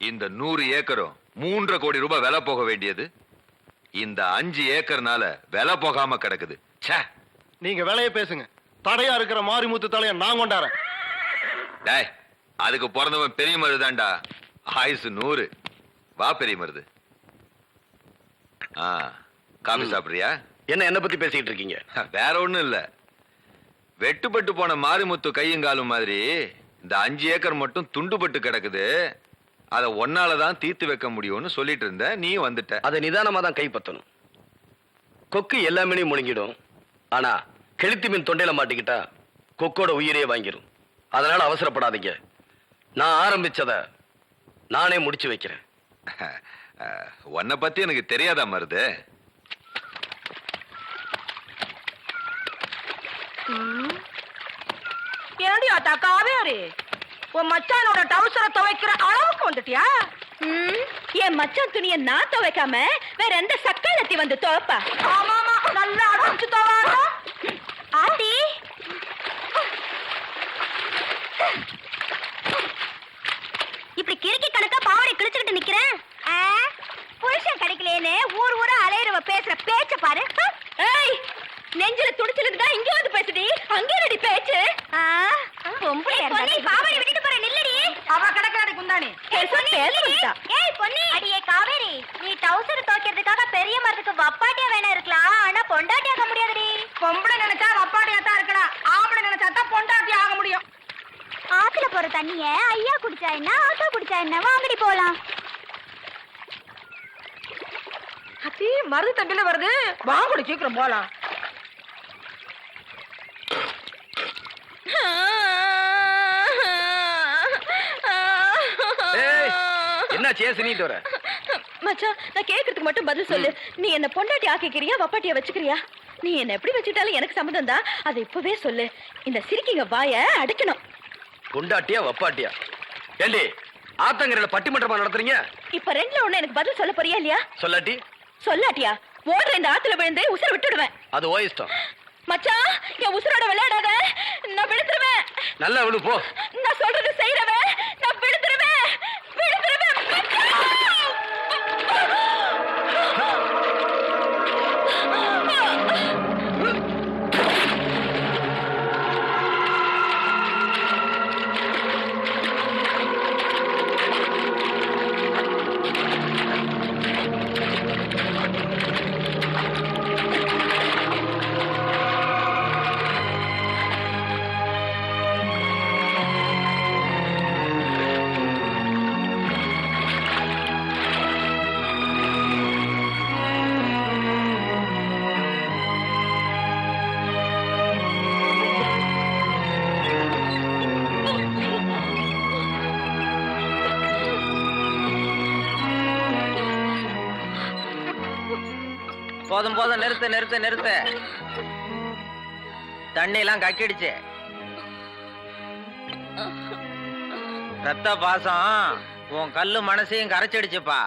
இந்த 100 ஏக்கரும் 3.5 கோடி ரூபாய் விலை போக வேண்டியது இந்த 5 ஏக்கர்னால விலை போகாம கிடக்குது. ச்சே, நீங்க விலைய பேசுங்க. தடையா இருக்கிற மாரிமுத்து தலைய நான் கொண்டாறேன். டேய், அதுக்கு பிறந்தவன் பெரிய மருதாண்டா. ஆயுசு 100. வா பெரிய மருது. காபி சாப்பிடுறியா? என்ன பத்தி பேசிட்டு இருக்கீங்க? வேற ஒண்ணும் இல்ல. வெட்டுப்பட்டு போன மாரிமுத்து கையுங்காலும் மாதிரி இந்த 5 ஏக்கர் மட்டும் துண்டுபட்டு கிடக்குது. அதை ஒன்னாலதான் தீர்த்து வைக்க முடியும்னு சொல்லிட்டு இருந்த, நீ வந்துட்ட. அதை நிதானமா தான் கைப்பற்றணும். கொக்கு எல்லாமே முழுங்கிடும். ஆனா கெளுத்தி மீன் தொண்டையில மாட்டிக்கிட்டா கொக்கோட உயிரையே வாங்கிரும். அதனால அவசரப்படாதீங்க. நான் ஆரம்பிச்சத நானே முடிச்சு வைக்கிறேன். உன்னை பத்தி எனக்கு தெரியாதா மருது? ஏடி அத்தா காவேரி, உன் மச்சானோட டவுசரை துவைக்கிற அளவுக்கு வந்துட்டியா? என் மச்சான் துணியை நான் துவைக்காம வேற எந்த சக்காலத்தி வந்து துவைப்பா? ஆமாமா, நல்லா அடைச்சு துவாடா. ஆண்டி, இப்படி கிறுக்கி கணக்கா பாவாடை கிழிச்சுக்கிட்டு நிக்கிறேன். புருஷன் கிடைக்கலேன்னு ஊர் ஊரா அலையிறவ பேசுற பேச்ச பாரு. ஏய், நெஞ்சில துடிச்சிருக்கு தான் இங்க வந்து பேசுடி. அங்க ரெடி பேச்சு. பொம்பளை பாவாடை விட்டுட்டு போற நில்லடி. அவ கிடக்காடி குந்தாணி. ஏய் பொன்னி, அடியே காவேரி, நீ டவுசர் துவைக்கிறதுக்காக பெரிய மரத்துக்கு வப்பாட்டியா வேணா இருக்கலாம், ஆனா பொண்டாட்டி ஆக முடியாதுடி. பொம்பளை நினைச்சா வப்பாடியா தான் இருக்கலாம், ஆம்பளை நினைச்சா தான் பொண்டாட்டி ஆக முடியும். ஆத்துல போற தண்ணிய ஐயா குடிச்சா என்ன, ஆத்தா குடிச்சா என்ன, வாங்கடி போலாம். அத்தி மருது தண்டில வருது, வாங்கடி சீக்கிரம் போலாம். என்ன சேசினிட்டு வர? மச்சான், நான் கேக்குறதுக்கு மட்டும் பதில் சொல்லு. நீ என்ன பொண்டாட்டி ஆக்கிக்கிறியா, வப்பாட்டியா வச்சுக்கிறியா? நீ என்ன எப்படி வச்சுட்டாலும் எனக்கு சம்மதம் தான். அதை இப்பவே சொல்லு. இந்த சிரிக்கிங்க வாய அடைக்கணும். பொண்டாட்டியா வப்பாட்டியா? ஏண்டி ஆத்தங்கரையில பட்டிமன்றமா நடத்துறீங்க? இப்ப ரெண்டுல ஒண்ணு எனக்கு பதில் சொல்ல போறியா இல்லையா? சொல்லாட்டி சொல்லாட்டியா ஓடுற இந்த ஆத்துல விழுந்து உசுர விட்டுடுவேன். அது ஓ இஷ்டம். மச்சான், என் உசுரோட விளையாடாத, நான் விழுந்துருவேன். நல்லா விழு போ. நான் சொல்றது செய்யறவன், நான் விழுந்துருவேன். போதும் போதும், நிறுத்து நிறுத்து நிறுத்து. தண்ணி எல்லாம் கக்கிடுச்சு. ரத்த பாசம் உன் கல்லு மனசையும் கரைச்சிடுச்சுப்பா.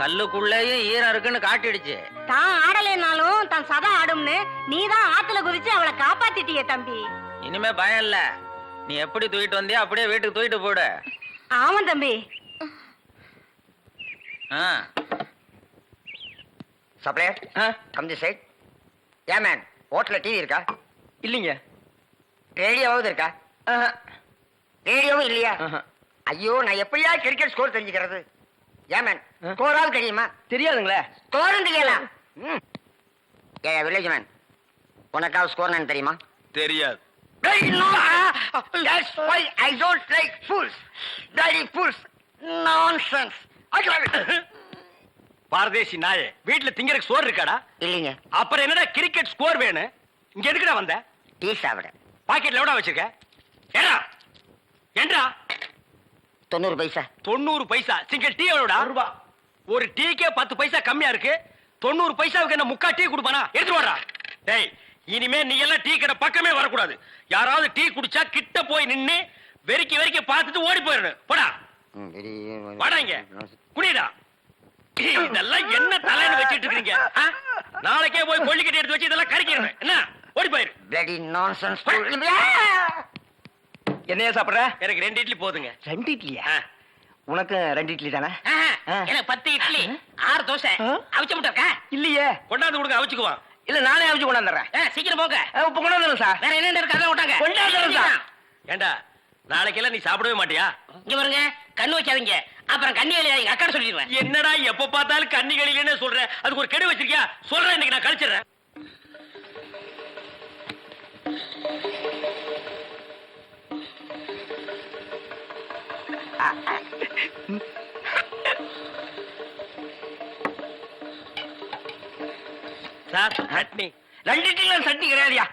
கல்லுக்குள்ளேயும் ஈரம் இருக்குன்னு காட்டிடுச்சு. தான் ஆடலைனாலும் தன் சதா ஆடும்னு நீதான் ஆத்துல குதிச்சு அவளை காப்பாத்திட்டிய தம்பி. இனிமே பயம் இல்ல. நீ எப்படி தூக்கிட்டு வந்தியா அப்படியே வீட்டுக்கு தூக்கிட்டு போடு. ஆமா தம்பி. Supplier, come this side. ஏன் மேன், ஹோட்டல்ல டிவி இருக்கா? இல்லைங்க. ரேடியோவாவது இருக்கா? ரேடியோவும் இல்லையா? ஐயோ, நான் எப்படியா கிரிக்கெட் ஸ்கோர் தெரிஞ்சுக்கிறது? ஏன் மேன், ஸ்கோராவது தெரியுமா? தெரியாதுங்களே. ஸ்கோரும் தெரியலாம். ஏ வில்லேஜ் மேன், உனக்காவது ஸ்கோர் நான் தெரியுமா? தெரியாது. That's why I don't like fools. Bloody fools. Nonsense. பாரதேசி நாயே, வீட்டுல திங்கறதுக்கு சோறு இருக்காடா? இல்லைங்க. அப்புறம் என்னடா கிரிக்கெட் ஸ்கோர் வேணும்? இங்க எதுக்குடா வந்த? டீ சாப்பிட. பாக்கெட்ல எவ்வளவு வச்சிருக்க? ஏடா ஏண்டா? 90 பைசா. 90 பைசா. Single tea எவ்வளவுடா? ரூபா. ஒரு டீக்கே 10 பைசா கம்மியா இருக்கு. 90 பைசாவுக்கு என்ன முக்கா டீ குடுப்பானா? எடுத்து வாடா. டேய், இனிமே நீ எல்லாம் டீ கடை பக்கமே வரக்கூடாது. யாராவது டீ குடிச்சா கிட்ட போய் நின்னு வெறிக்கி வெறிக்கி பார்த்துட்டு ஓடி போயிடணும். போடா வாடா, இங்க குடிடா. இதெல்லாம் என்ன தலைன்னு வச்சிட்டு இருக்கீங்க? நாளைக்கே போய் கொள்ளிக்கட்டி எடுத்து வச்சு இதெல்லாம் கறிக்கிறேன். என்ன ஓடி போயிரு. bloody nonsense. என்னையா சாப்பிடுற? எனக்கு 2 இட்லி போதுங்க. 2 இட்லியா? உனக்கு 2 இட்லி தானே? எனக்கு 10 இட்லி 6 தோசை அவிச்ச முட்டை இருக்கா? இல்லையே. கொண்டாந்து கொடுங்க அவிச்சுக்குவான். இல்ல நானே அவிச்சு கொண்டாந்துறேன். சீக்கிரம் போங்க. இப்ப கொண்டாந்துறேன் சார். வேற என்ன இருக்கு அதான் விட்டாங்க. கொண்டாந்துறேன் சார். ஏண்டா நாளைக்கெல்லாம் நீ சாப்பிடவே மாட்டியா? இங்க பாருங்க, கண்ணு வைக்காதீங்க, அப்புறம் கண்ணி எழுதாதீங்க, அக்கா சொல்லிடுவேன். என்னடா எப்ப பார்த்தாலும் கண்ணி கழிலன்னு சொல்றேன்? அதுக்கு ஒரு கெடு வச்சிருக்கியா? சொல்றேன், இன்னைக்கு நான் கழிச்சிடுறேன். சார் சட்னி 2 இட்லி சட்னி கிடையாதுயா.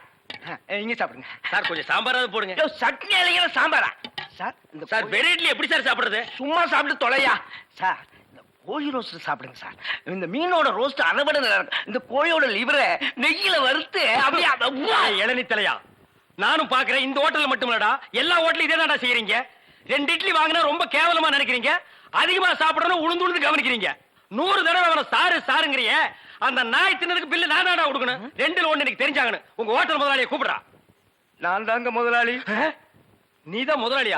இங்க சாப்பிடுங்க சார். கொஞ்சம் சாம்பாராவது போடுங்க. சட்னி இல்லைங்க சாம்பாரா சார்? இந்த சார் வெறும் இட்லி எப்படி சார் சாப்பிடுறது? சும்மா சாப்பிட்டு தொலையா சார். இந்த கோழி ரோஸ்ட் சாப்பிடுங்க சார். இந்த மீனோட ரோஸ்ட் அரைபட நல்லா இருக்கும். இந்த கோழியோட லிவரை நெய்யில வறுத்து அப்படியே இளநி தலையா, நானும் பாக்குறேன். இந்த ஹோட்டல்ல மட்டும் இல்லடா, எல்லா ஹோட்டலும் இதே தான்டா செய்யறீங்க. 2 இட்லி வாங்கினா ரொம்ப கேவலமா நினைக்கிறீங்க. அதிகமா சாப்பிடணும் உளுந்து உளுந்து கவனிக்கிறீங்க. 100 தடவை அவனை சாரு சாருங்கிறிய. அந்த நாய் தின்னதுக்கு பில்லு நான் தான்டா கொடுக்கணும். 2ல 1 எனக்கு தெரிஞ்சாங்கன்னு உங்க ஹோட்டல் முதலாளியை கூப்பிடுறா. நான் தாங்க முதலாளி. நீதான் முதலாளியா?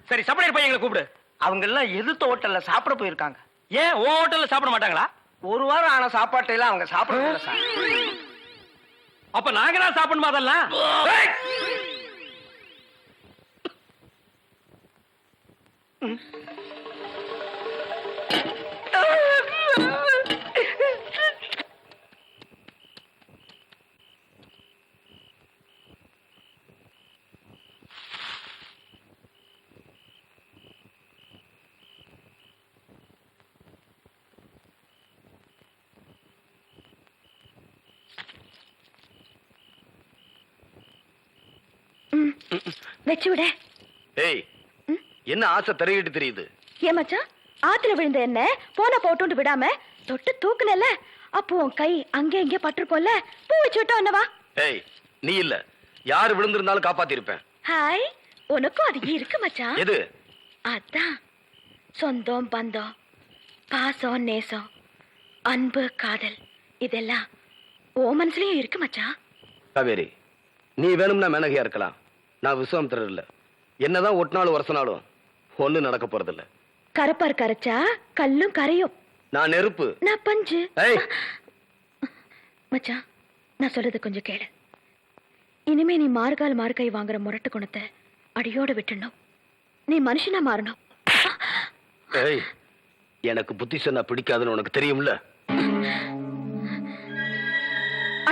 சரி, சப்ளையர் பையங்களை கூப்பிடு. அவங்க எல்லாம் எதிர்த்த ஹோட்டல்ல சாப்பிட போயிருக்காங்க. ஏன் உன் ஹோட்டல்ல சாப்பிட மாட்டாங்களா? 1 வாரம் ஆன சாப்பாட்டை எல்லாம் அவங்க சாப்பிடல சார். அப்ப நாங்க தான் சாப்பிடணுமா அதெல்லாம்? வெச்சு விட. ஏய், என்ன ஆசை தரையிட்டு தெரியுது? ஏன் மச்சான், ஆத்துல விழுந்த என்ன போன போட்டு விடாம தொட்டு தூக்குனல, அப்போ உன் கை அங்கே இங்கே பட்டிருக்கோம்ல, பூ வச்சு விட்டோம் என்னவா? ஏய், நீ இல்ல, யாரு விழுந்திருந்தாலும் காப்பாத்தி இருப்பேன். ஹாய், உனக்கும் அது இருக்கு மச்சான். எது? அதான் சொந்தம் பந்தம், பாசம் நேசம், அன்பு காதல், இதெல்லாம் ஓ மனசுலயும் இருக்கு மச்சான். காவேரி, நீ வேணும்னா மேனகையா இருக்கலாம், நான் விஸ்வாமித்திரர் இல்ல. என்னதான் ஒட்டினாலும் வருஷனாலும் ஒண்ணு நடக்க போறது இல்ல. கரப்பார் கரைச்சா கல்லும் கரையும். நான் நெருப்பு, நான் பஞ்சு. ஏய். மச்சான், நான் சொல்றது கொஞ்சம் கேளு. இனிமே நீ மார்கால் மார்கை வாங்குற முரட்டு குணத்தை அடியோட விட்டுணும். நீ மனுஷனா மாறணும். ஏய், எனக்கு புத்தி சொன்னா பிடிக்காதுன்னு உனக்கு தெரியும்ல.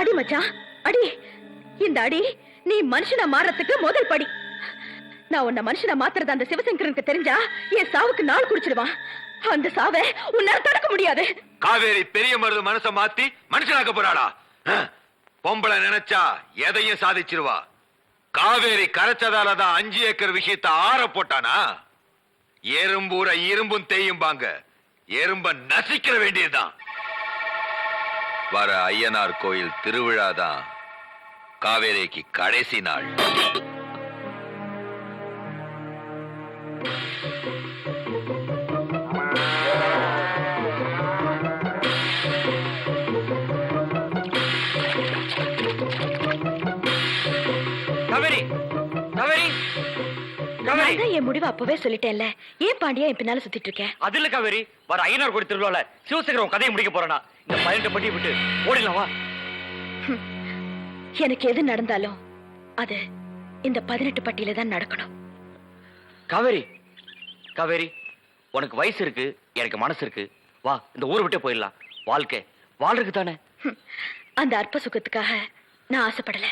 அடி மச்சான், அடி. இந்த அடி நீ மனுஷனா மாறத்துக்கு முதல் படி. நான் உன்னை மனுஷனா மாத்துறது அந்த சிவசங்கரனுக்கு தெரிஞ்சா என் சாவுக்கு நாள் குடிச்சிடுவான். அந்த சாவை உன்னால தடுக்க முடியாது. காவேரி பெரிய மருது மனச மாத்தி மனுஷனாக்க போறாளா? பொம்பளை நினைச்சா எதையும் சாதிச்சிருவா. காவேரி கரைச்சதாலதான் 5 ஏக்கர் விஷயத்தை ஆற போட்டானா? எறும்பூர இரும்பும் தேயும்பாங்க, எறும்ப நசிக்கிற வேண்டியதுதான். வர ஐயனார் கோயில் திருவிழாதான் காவேரிக்கு கடைசி நாள். காவேரி, காவேரி, காவேரி. நான் என் முடிவை அப்பவே சொல்லிட்டேன்ல. ஏன் பாண்டியா என் பின்னால சுத்திட்டு இருக்கேன்? அது இல்ல காவேரி, வர ஐயனார் கோயில் திருவிழால சிவசேகரம் கதையை முடிக்க போறேனா? இந்த 18 பட்டி விட்டு ஓடிடலாம் வா. எனக்கு எது நடந்தாலும் அது இந்த 18 பட்டியில தான் நடக்கணும். காவேரி, காவேரி, உனக்கு வயசு இருக்கு, எனக்கு மனசு இருக்கு. வா, இந்த ஊரை விட்டே போயிடலாம். வாழ்க்கை வாழ்றதுக்கு தானே. அந்த அற்ப சுகத்துக்காக நான் ஆசைப்படல.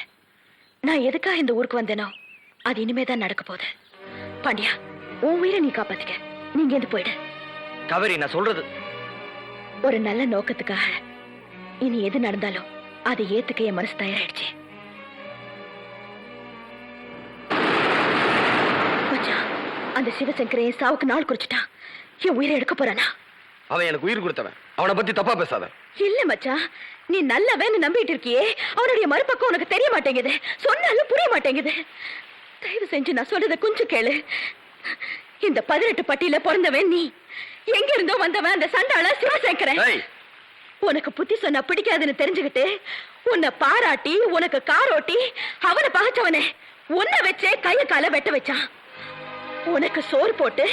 நான் எதுக்காக இந்த ஊருக்கு வந்தேனோ அது இனிமே தான் நடக்க போகுது. பாண்டியா, உன் உயிரை நீ காப்பாத்திக்க. நீங்க எது போயிடு. காவேரி, நான் சொல்றது ஒரு நல்ல நோக்கத்துக்காக இனி எது நடந்தாலும் அதை ஏத்துக்க என் மனசு தயாராயிடுச்சு. மச்சான், அந்த சிவசங்கரை என் சாவுக்கு நாள் குறிச்சிட்டான். என் உயிரை எடுக்க போறானா? அவன் எனக்கு உயிர் கொடுத்தவன், அவனை பத்தி தப்பா பேசாத. இல்ல மச்சான், நீ நல்லவன்னு நம்பிட்டு இருக்கியே, அவனுடைய மறுபக்கம் உனக்கு தெரிய மாட்டேங்குது. சொன்னாலும் புரிய மாட்டேங்குது. தயவு செஞ்சு நான் சொல்றத கொஞ்சம் கேளு. இந்த 18 பட்டியல பிறந்தவன் நீ. எங்க இருந்தோ வந்தவன் அந்த சண்டாள சிவசங்கரன். உனக்கு புத்தி சொன்னா பிடிக்காதுன்னு தெரிஞ்சுக்கிட்டு உன்னை பாராட்டி உனக்கு காரோட்டி அவனை பகைச்சவனே உன்னை வச்சே கைய கால வெட்ட வச்சான். உனக்கு சோறு போட்டு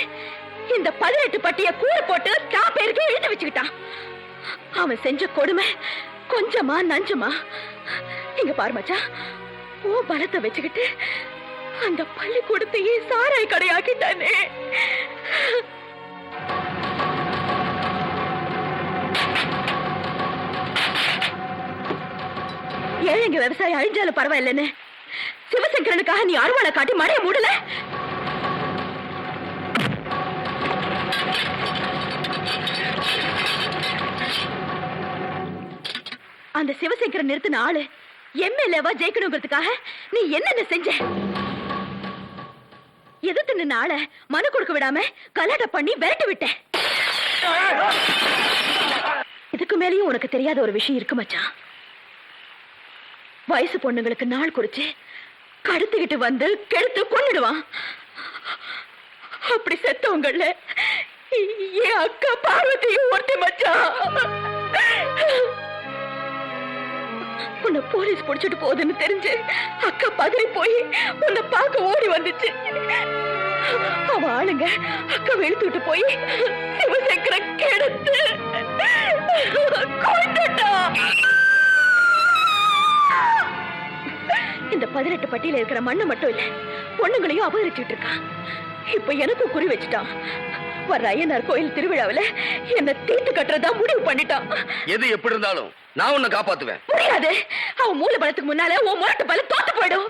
இந்த 18 பட்டிய கூறு போட்டு ஸ்டாப் பேருக்கு எழுதி வச்சுக்கிட்டான். அவன் செஞ்ச கொடுமை கொஞ்சமா நஞ்சமா? இங்க பாரு மச்சான், ஓ பலத்தை வச்சுக்கிட்டு அந்த பள்ளிக்கூடத்தையே சாராய் கடையாக்கிட்டானே. ஏழைங்க விவசாயம் அழிஞ்சாலும் பரவாயில்லன்னு சிவசங்கரனுக்காக நீ அருவாளை காட்டி மழைய மூடல. அந்த சிவசங்கரன் நிறுத்தின ஆளு எம்எல்ஏவா ஜெயிக்கணுங்கிறதுக்காக நீ என்னென்ன செஞ்ச? எதிர்த்து நின்ன ஆள மனு கொடுக்க விடாம கலாட்ட பண்ணி விரட்டி விட்ட. இதுக்கு மேலேயும் உனக்கு தெரியாத ஒரு விஷயம் இருக்கு மச்சான். வயசு பொண்ணுங்களுக்கு நாள் குறிச்சு கடத்திக்கிட்டு வந்து கெடுத்து கொன்னுடுவான். அப்படி செத்தவங்கள என் அக்கா பார்வதியும் ஒருத்தி மச்சான். உன்னை போலீஸ் பிடிச்சிட்டு போகுதுன்னு தெரிஞ்சு அக்கா பதறி போய் உன்னை பார்க்க ஓடி வந்துச்சு. அவ ஆளுங்க அக்கா வெளுத்துட்டு போய் சிவசங்கர கெடுத்து கொன்னுட்டா. இந்த 18 பட்டியல இருக்கிற மண்ணு மட்டும் இல்ல, பொண்ணுங்களையும் அபகரிச்சுட்டு இருக்கான். இப்ப எனக்கும் குறி வச்சுட்டான். வர்ற ஐயனார் கோயில் திருவிழாவில என்ன தீட்டு கட்டுறதா முடிவு பண்ணிட்டான். எது எப்படி இருந்தாலும் நான் உன்னை காப்பாத்துவேன். முடியாது. அவன் மூல பலத்துக்கு முன்னால உன் முரட்டு பலம் தோத்து போயிடும்.